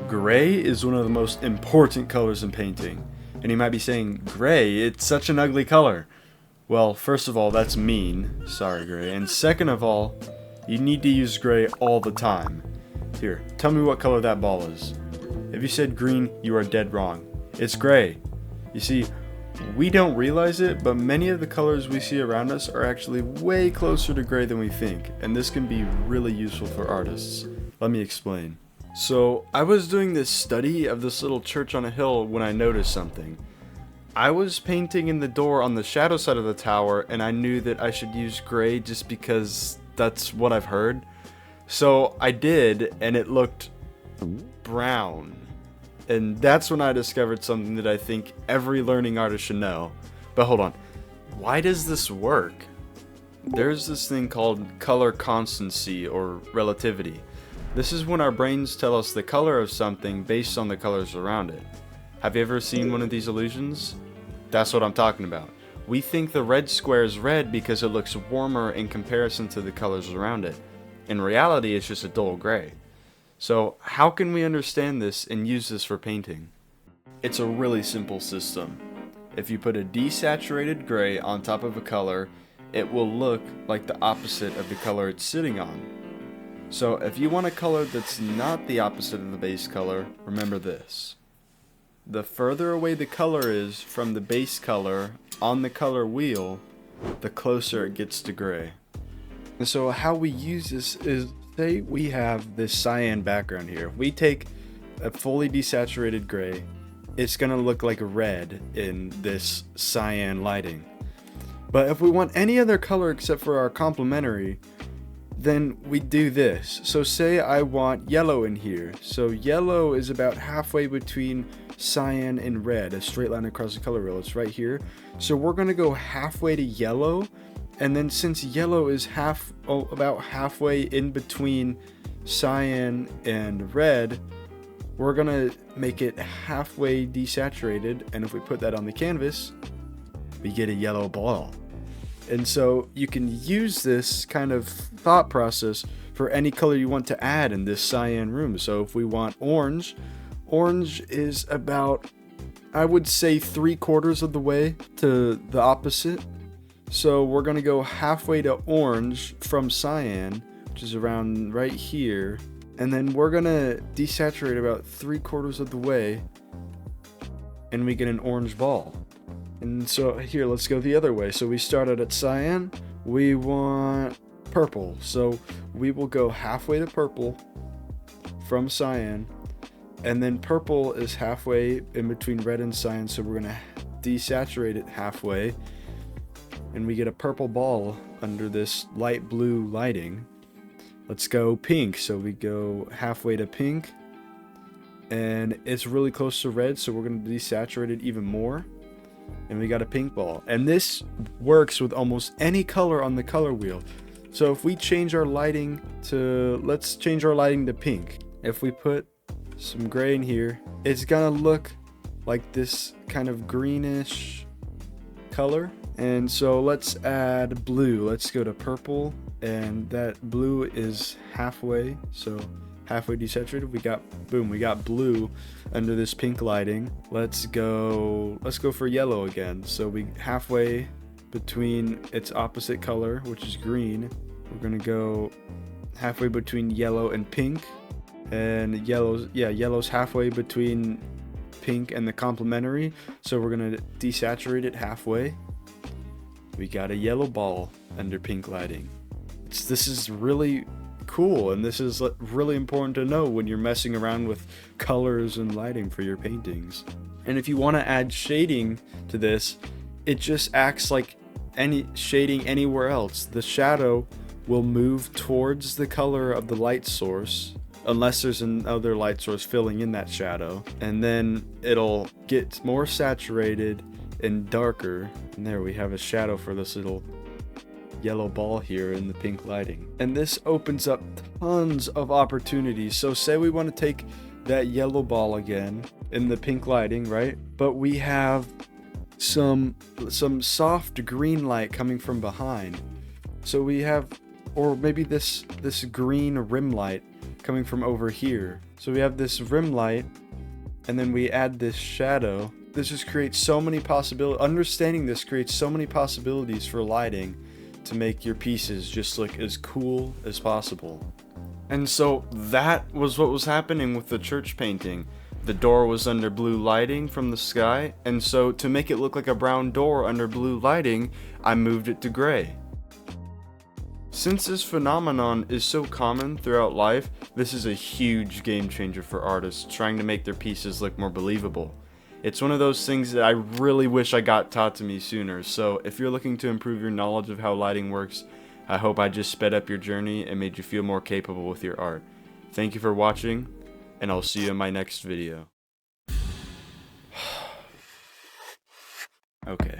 Gray is one of the most important colors in painting. And you might be saying, gray, it's such an ugly color. Well, first of all, that's mean. Sorry, gray. And second of all, you need to use gray all the time. Here, tell me what color that ball is. If you said green, you are dead wrong. It's gray. You see, we don't realize it, but many of the colors we see around us are actually way closer to gray than we think, and this can be really useful for artists. Let me explain. So, I was doing this study of this little church on a hill when I noticed something. I was painting in the door on the shadow side of the tower, and I knew that I should use gray just because that's what I've heard. So I did, and it looked brown. And that's when I discovered something that I think every learning artist should know. But hold on, why does this work? There's this thing called color constancy or relativity. This is when our brains tell us the color of something based on the colors around it. Have you ever seen one of these illusions? That's what I'm talking about. We think the red square is red because it looks warmer in comparison to the colors around it. In reality, it's just a dull gray. So how can we understand this and use this for painting? It's a really simple system. If you put a desaturated gray on top of a color, it will look like the opposite of the color it's sitting on. So if you want a color that's not the opposite of the base color, remember this. The further away the color is from the base color on the color wheel, the closer it gets to gray. And so how we use this is, say we have this cyan background here. If we take a fully desaturated gray, it's going to look like red in this cyan lighting. But if we want any other color except for our complementary, then we do this. So say I want yellow in here. So yellow is about halfway between cyan and red, a straight line across the color wheel. It's right here. So we're going to go halfway to yellow. And then since yellow is about halfway in between cyan and red, we're gonna make it halfway desaturated, and if we put that on the canvas, we get a yellow ball. And so you can use this kind of thought process for any color you want to add in this cyan room. So if we want orange, orange is about, I would say, 3/4 of the way to the opposite. So we're going to go halfway to orange from cyan, which is around right here. And then we're going to desaturate about 3/4 of the way, and we get an orange ball. And so here, let's go the other way. So we started at cyan. We want purple. So we will go halfway to purple from cyan. And then purple is halfway in between red and cyan. So we're going to desaturate it halfway. And we get a purple ball under this light blue lighting. Let's go pink. So we go halfway to pink, and it's really close to red, so we're going to desaturate it even more, and we got a pink ball. And this works with almost any color on the color wheel. So if we change our lighting to, let's change our lighting to pink. If we put some gray in here, it's gonna look like this kind of greenish color. And so let's add blue. Let's go to purple, and that blue is halfway, so halfway desaturated. We got, boom, we got blue under this pink lighting. Let's go for yellow again. So we halfway between its opposite color, which is green. We're gonna go halfway between yellow and pink, and yellow's halfway between pink and the complementary, so we're gonna desaturate it halfway. We got a yellow ball under pink lighting. This is really cool, and this is really important to know when you're messing around with colors and lighting for your paintings. And if you want to add shading to this, it just acts like any shading anywhere else. The shadow will move towards the color of the light source, unless there's another light source filling in that shadow, and then it'll get more saturated and darker, and there we have a shadow for this little yellow ball here in the pink lighting. And this opens up tons of opportunities. So say we want to take that yellow ball again in the pink lighting, right? But we have some soft green light coming from behind. So we have, or maybe this green rim light coming from over here. So we have this rim light, and then we add this shadow. This just creates so many possibilities. Understanding this creates so many possibilities for lighting to make your pieces just look as cool as possible. And so that was what was happening with the church painting. The door was under blue lighting from the sky, and so to make it look like a brown door under blue lighting, I moved it to gray. Since this phenomenon is so common throughout life, this is a huge game changer for artists trying to make their pieces look more believable. It's one of those things that I really wish I got taught to me sooner, so if you're looking to improve your knowledge of how lighting works, I hope I just sped up your journey and made you feel more capable with your art. Thank you for watching, and I'll see you in my next video. Okay.